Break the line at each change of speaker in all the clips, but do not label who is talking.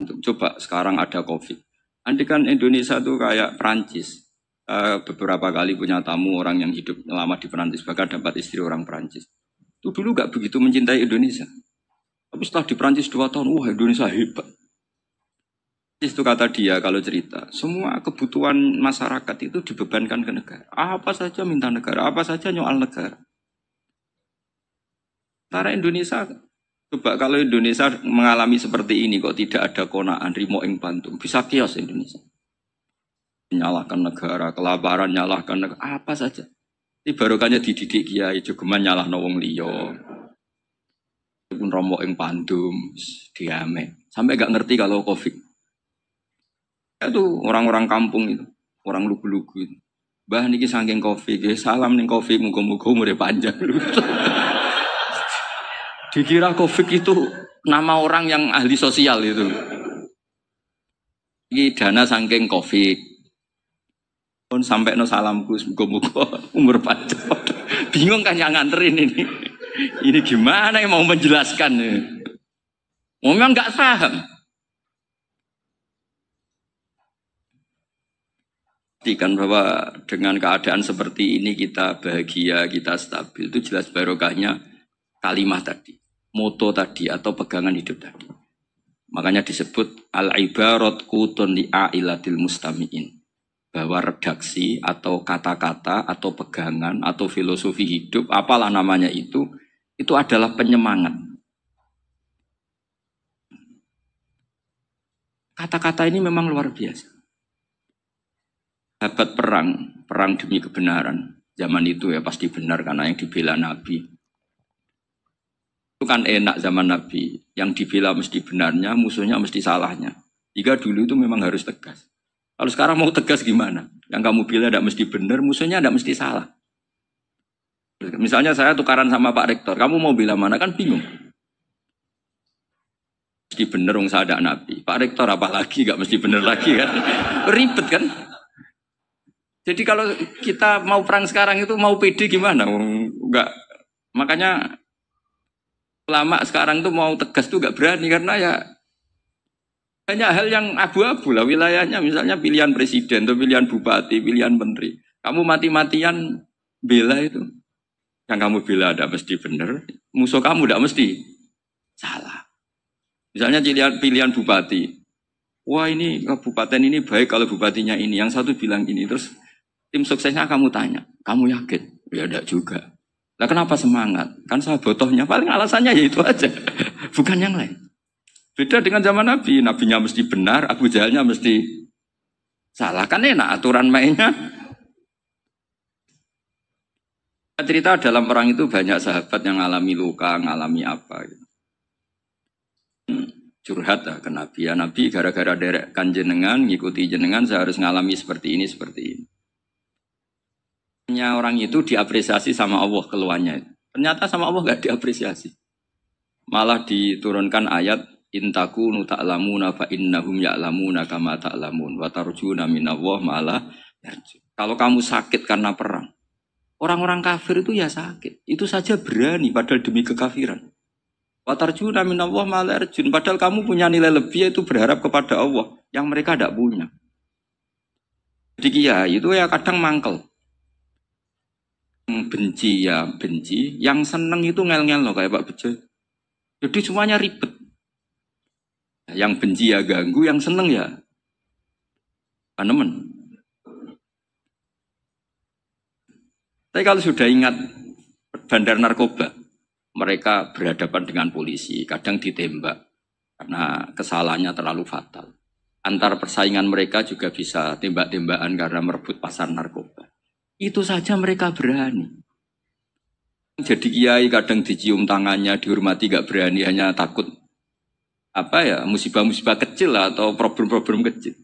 Coba sekarang ada COVID. Andai kan Indonesia tuh kayak Prancis. Beberapa kali punya tamu orang yang hidup lama di Prancis, bahkan dapat istri orang Prancis. Itu dulu gak begitu mencintai Indonesia. Tapi setelah di Prancis 2 tahun, wah Indonesia hebat. Itu kata dia kalau cerita, semua kebutuhan masyarakat itu dibebankan ke negara. Apa saja minta negara, apa saja nyoal negara. Sementara Indonesia, coba kalau Indonesia mengalami seperti ini kok tidak ada konaan rimo ing Bantung, bisa kios Indonesia. Menyalahkan negara, kelaparan nyalahkan negara, apa saja. Ini barokahnya dididik kiai, jogeman nyalahno wong liya. Pun romo ing Bandung, diame. Sampai gak ngerti kalau Covid. Itu orang-orang kampung itu, orang lugu-lugu itu. Mbah niki saking Covid, salam ning Covid, muga-muga umure panjang. Dikira Covid itu nama orang yang ahli sosial itu. Ini dana saking Covid. Pun sampai no salamku, muga-muga umur panjang. Bingung kan yang nganterin ini. Ini gimana yang mau menjelaskan? Memang nggak paham. Pastikan bahwa dengan keadaan seperti ini kita bahagia, kita stabil. Itu jelas barokahnya kalimat tadi, moto tadi atau pegangan hidup tadi. Makanya disebut al-ibarat qutun li'ailatil mustami'in. Bahwa redaksi atau kata-kata atau pegangan atau filosofi hidup, apalah namanya itu adalah penyemangat. Kata-kata ini memang luar biasa. Sahabat perang demi kebenaran. Zaman itu ya pasti benar karena yang dibela Nabi. Itu kan enak zaman Nabi. Yang dibela mesti benarnya, musuhnya mesti salahnya. Jika dulu itu memang harus tegas. Kalau sekarang mau tegas gimana? Yang kamu bela tidak mesti benar, musuhnya tidak mesti salah. Misalnya saya tukaran sama Pak Rektor, kamu mau bela mana kan bingung. Mesti benar wong saya ada Nabi. Pak Rektor apalagi gak mesti benar lagi kan? Ribet kan? Jadi kalau kita mau perang sekarang itu mau pede gimana? Enggak. Makanya ulama sekarang tuh mau tegas tuh gak berani karena ya banyak hal yang abu-abu lah wilayahnya, misalnya pilihan presiden atau pilihan bupati, pilihan menteri. Kamu mati-matian bela itu. Yang kamu bela tidak mesti benar, musuh kamu tidak mesti salah. Misalnya pilihan bupati. Wah ini kabupaten ini baik kalau bupatinya ini. Yang satu bilang ini, terus tim suksesnya kamu tanya. Kamu yakin? Ya tidak juga. Nah kenapa semangat? Kan saya botohnya, paling alasannya ya itu aja. Bukan yang lain. Beda dengan zaman Nabi, Nabinya mesti benar, Abu Jahalnya mesti salah. Kan enak aturan mainnya. Cerita dalam perang itu banyak sahabat yang ngalami luka, ngalami apa. Gitu. Curhat lah ke Nabi. Ya Nabi gara-gara derekkan jenengan, ngikuti jenengan, saya harus ngalami seperti ini, seperti ini. Orang itu diapresiasi sama Allah keluarnya. Ternyata sama Allah gak diapresiasi. Malah diturunkan ayat intakunu ta'lamuna fa innahum ya'lamuna kama ta'lamun wa tarjuna minallah ma'ala yarju. Kalau kamu sakit karena perang, orang-orang kafir itu ya sakit. Itu saja berani padahal demi kekafiran. Wa tarjuna minallah ma'ala yarjun. Padahal kamu punya nilai lebih yaitu berharap kepada Allah yang mereka tidak punya. Jadi kiai itu ya kadang mangkel. Benci ya benci, yang seneng itu ngel-ngel loh kayak Pak Bejo. Jadi semuanya ribet. Yang benci ya ganggu, yang seneng ya panemen. Tapi kalau sudah ingat bandar narkoba, mereka berhadapan dengan polisi, kadang ditembak karena kesalahannya terlalu fatal. Antar persaingan mereka juga bisa tembak-tembakan karena merebut pasar narkoba. Itu saja mereka berani. Jadi kiai kadang dicium tangannya, dihormati gak berani, hanya takut apa ya, musibah-musibah kecil lah, atau problem-problem kecil.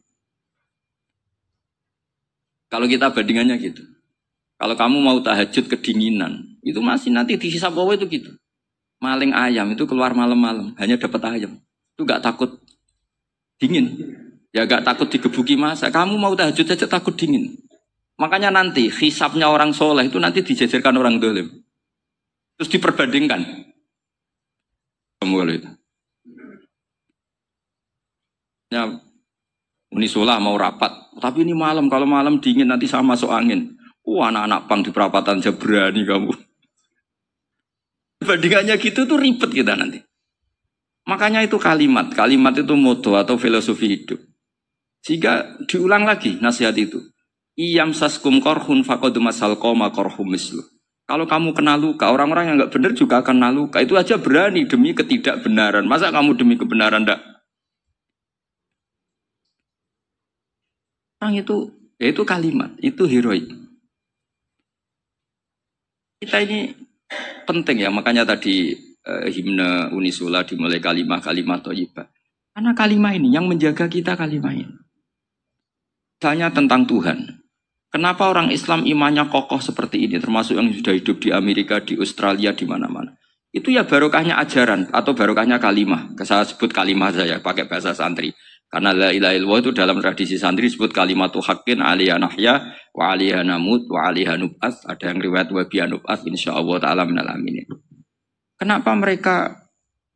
Kalau kita bandingannya gitu. Kalau kamu mau tahajud kedinginan, itu masih nanti dihisab Allah itu gitu. Maling ayam itu keluar malam-malam, hanya dapat ayam. Itu gak takut dingin. Ya gak takut digebuki masa. Kamu mau tahajud aja takut dingin. Makanya nanti hisabnya orang soleh itu nanti dijajarkan orang dolim. Terus diperbandingkan. Kamu kalau itu. Ya, Unisula mau rapat, tapi ini malam, kalau malam dingin nanti sama masuk angin. Anak-anak pang di perapatan aja berani kamu. Bandingannya gitu tuh ribet kita nanti. Makanya itu kalimat itu moto atau filosofi hidup. Sehingga diulang lagi nasihat itu. Iyam saskum korhun fakodu masal koma korhum mislu. Kalau kamu kena luka, orang-orang yang nggak benar juga akan kena luka. Itu aja berani demi ketidakbenaran. Masa kamu demi kebenaran enggak? Orang itu, ya itu kalimat, itu heroik. Kita ini penting ya, makanya tadi himne Unisula dimulai kalimat-kalimat thayyibah. Karena kalimat ini yang menjaga kita kalimat ini. Misalnya tentang Tuhan. Kenapa orang Islam imannya kokoh seperti ini, termasuk yang sudah hidup di Amerika, di Australia, di mana-mana. Itu ya barokahnya ajaran atau barokahnya kalimah. Saya sebut kalimah saya pakai bahasa santri. Karena la ilaha illallah itu dalam tradisi santri disebut kalimatu haqqin aliyah nahya wa aliyah namut wa aliyah nub'ats. Ada yang riwayat wa biya nub'ats insyaallah ta'ala minal aminin. Kenapa mereka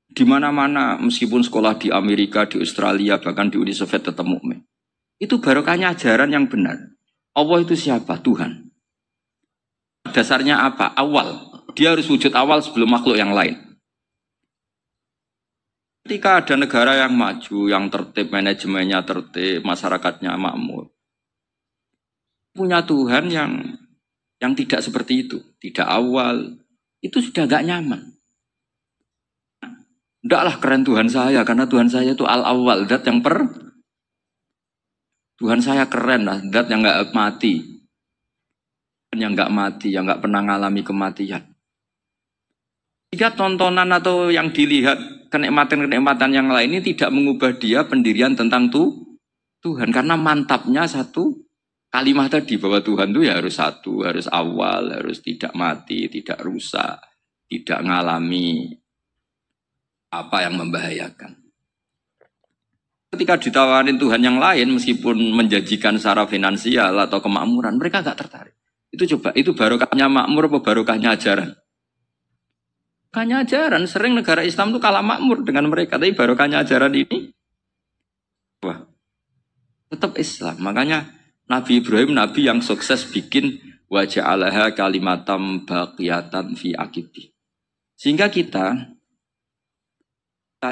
di mana-mana meskipun sekolah di Amerika, di Australia, bahkan di Uni Soviet tetap mukmin. Itu barokahnya ajaran yang benar. Allah itu siapa? Tuhan. Dasarnya apa? Awal. Dia harus wujud awal sebelum makhluk yang lain. Ketika ada negara yang maju, yang tertib, manajemennya tertib, masyarakatnya makmur. Punya Tuhan yang tidak seperti itu. Tidak awal. Itu sudah gak nyaman. Ndaklah keren Tuhan saya, karena Tuhan saya itu al-awwal, zat yang Tuhan saya keren lah, zat yang gak mati. Yang gak mati, yang gak pernah mengalami kematian. Jika tontonan atau yang dilihat kenikmatan-kenikmatan yang lain ini tidak mengubah dia pendirian tentang Tuhan. Karena mantapnya satu kalimat tadi bahwa Tuhan itu ya harus satu, harus awal, harus tidak mati, tidak rusak, tidak mengalami apa yang membahayakan. Ketika ditawarin Tuhan yang lain, meskipun menjanjikan secara finansial atau kemakmuran, mereka gak tertarik. Itu coba, itu barokahnya makmur apa barokahnya ajaran? Barokahnya ajaran, sering negara Islam itu kalah makmur dengan mereka, tapi barokahnya ajaran ini, wah, tetap Islam. Makanya Nabi Ibrahim, Nabi yang sukses bikin waja'alaha kalimatam baqiyatan fi akibi. Sehingga kita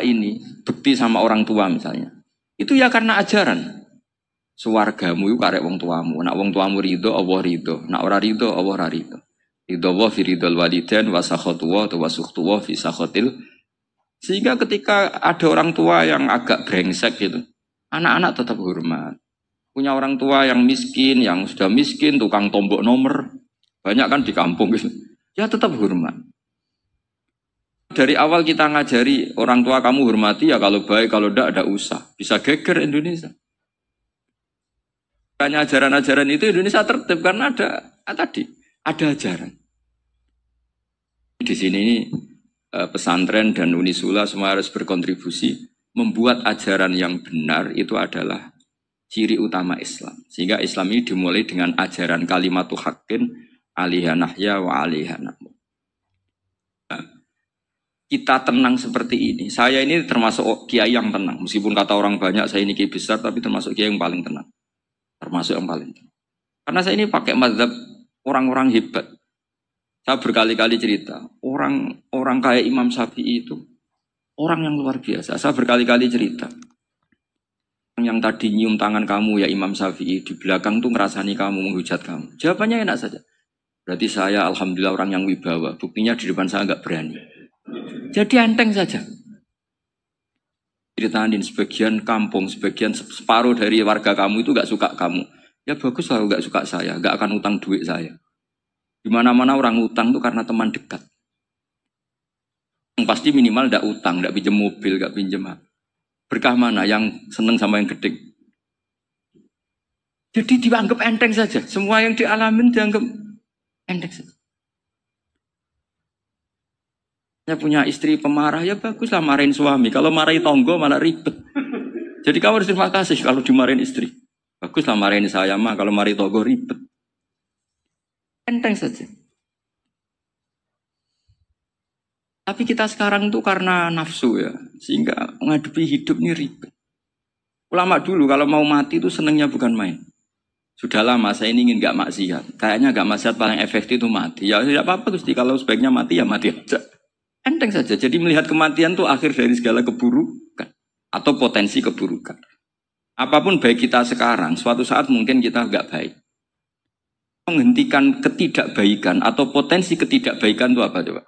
ini bekti sama orang tua misalnya. Itu ya karena ajaran. Suwargamu itu karek wong tuamu. Nak wong tuamu ridho, Allah ridho. Nak ora ridho, Allah ora ridho. Ridho Allah fi ridhol walidain wa sakhatu wa wa sukhtu wa fi sakhatil. Sehingga ketika ada orang tua yang agak brengsek gitu, anak-anak tetap hormat. Punya orang tua yang miskin, yang sudah miskin, tukang tombok nomor, banyak kan di kampung gitu. Ya tetap hormat. Dari awal kita ngajari orang tua kamu hormati ya, kalau baik, kalau tidak ada usah. Bisa geger Indonesia. Hanya ajaran-ajaran itu Indonesia tertib karena ada ajaran. Di sini pesantren dan Unisula semua harus berkontribusi membuat ajaran yang benar itu adalah ciri utama Islam. Sehingga Islam ini dimulai dengan ajaran kalimatu haqqin alaiha nahya wa alaiha namut. Kita tenang seperti ini. Saya ini termasuk kiai yang tenang. Meskipun kata orang banyak saya ini kiai besar, tapi termasuk kiai yang paling tenang. Termasuk yang paling tenang. Karena saya ini pakai mazhab orang-orang hebat. Saya berkali-kali cerita, orang kayak Imam Syafi'i itu orang yang luar biasa. Saya berkali-kali cerita. Yang tadi nyium tangan kamu ya Imam Syafi'i, di belakang tuh ngerasani kamu, menghujat kamu. Jawabannya enak saja. Berarti saya alhamdulillah orang yang wibawa. Buktinya di depan saya nggak berani. Jadi enteng saja. Ceritain sebagian kampung, sebagian separuh dari warga kamu itu gak suka kamu. Ya bagus lah gak suka saya, gak akan utang duit saya. Di mana-mana orang utang itu karena teman dekat. Yang pasti minimal gak utang, gak pinjam mobil, gak pinjam apa. Berkah mana yang seneng sama yang gede. Jadi dianggap enteng saja. Semua yang dialamin dianggap enteng saja. Punya istri pemarah, ya baguslah marahin suami. Kalau marahin tonggo malah ribet. Jadi kamu harus terima kasih kalau dimarahin istri. Baguslah marahin saya mah, kalau marahin tonggo ribet. Enteng saja. Tapi kita sekarang tuh karena nafsu ya, sehingga menghadapi hidup ini ribet. Ulama dulu kalau mau mati itu senengnya bukan main. Sudah lama saya ini ingin gak maksiat. Kayaknya gak maksiat paling efektif itu mati. Ya tidak apa-apa Gusti, kalau sebaiknya mati ya mati aja. Enteng saja. Jadi melihat kematian itu akhir dari segala keburukan atau potensi keburukan. Apapun baik kita sekarang, suatu saat mungkin kita gak baik. Menghentikan ketidakbaikan atau potensi ketidakbaikan itu apa coba?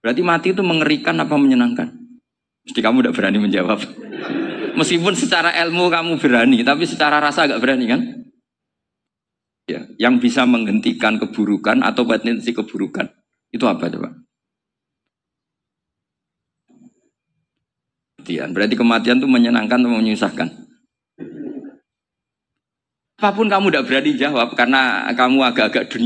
Berarti mati itu mengerikan apa menyenangkan? Mesti kamu tidak berani menjawab. Meskipun secara ilmu kamu berani, tapi secara rasa agak berani kan? Ya, yang bisa menghentikan keburukan atau potensi keburukan itu apa coba? Berarti kematian itu menyenangkan atau menyusahkan? Apapun kamu tidak berani jawab karena kamu agak-agak dunia.